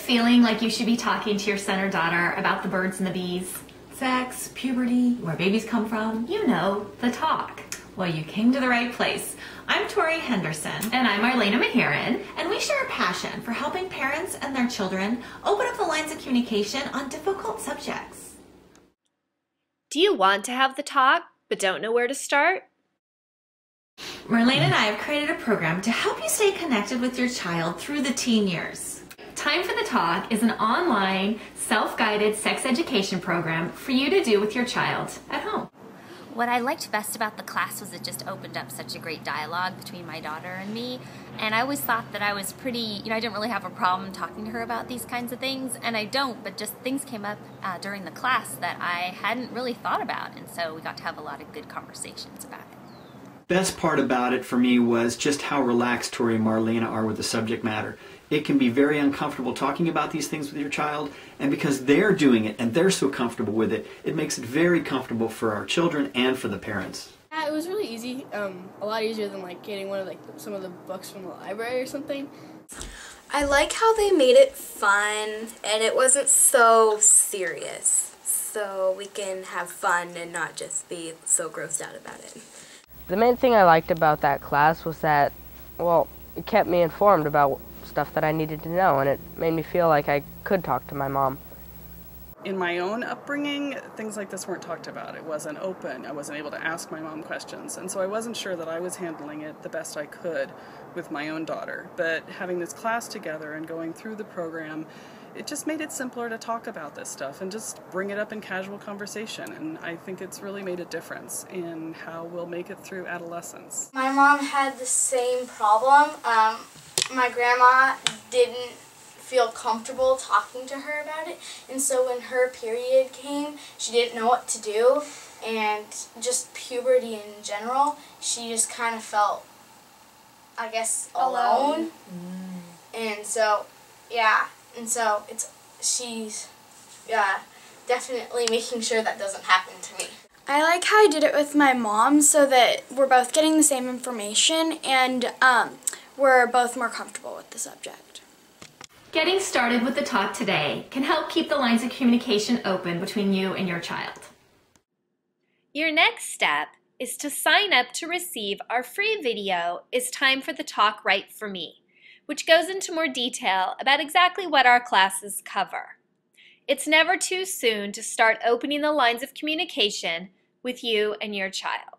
feeling like you should be talking to your son or daughter about the birds and the bees? Sex, puberty, where babies come from, you know, the talk. Well, you came to the right place. I'm Tori Henderson. And I'm Marlena Maheron, and we share a passion for helping parents and their children open up the lines of communication on difficult subjects. Do you want to have the talk, but don't know where to start? Marlena and I have created a program to help you stay connected with your child through the teen years. Time for the Talk is an online, self-guided sex education program for you to do with your child at home. What I liked best about the class was it just opened up such a great dialogue between my daughter and me, and I always thought that I was pretty, I didn't really have a problem talking to her about these kinds of things, and I don't, but just things came up during the class that I hadn't really thought about, and so we got to have a lot of good conversations about it. Best part about it for me was just how relaxed Tori and Marlena are with the subject matter. It can be very uncomfortable talking about these things with your child, and because they're doing it and they're so comfortable with it, it makes it very comfortable for our children and for the parents. Yeah, it was really easy, a lot easier than getting one of some of the books from the library or something. I like how they made it fun and it wasn't so serious, so we can have fun and not just be so grossed out about it. The main thing I liked about that class was that, well, it kept me informed about stuff that I needed to know, and it made me feel like I could talk to my mom. In my own upbringing, things like this weren't talked about. It wasn't open. I wasn't able to ask my mom questions, and so I wasn't sure that I was handling it the best I could with my own daughter. But having this class together and going through the program, it just made it simpler to talk about this stuff and just bring it up in casual conversation, and I think it's really made a difference in how we'll make it through adolescence. My mom had the same problem. My grandma didn't feel comfortable talking to her about it, and so when her period came, she didn't know what to do, and just puberty in general, she just kind of felt, I guess, alone. And so, yeah. And so she's definitely making sure that doesn't happen to me. I like how I did it with my mom so that we're both getting the same information and we're both more comfortable with the subject. Getting started with the talk today can help keep the lines of communication open between you and your child. Your next step is to sign up to receive our free video, Is Time for the Talk Right for Me?, which goes into more detail about exactly what our classes cover. It's never too soon to start opening the lines of communication with you and your child.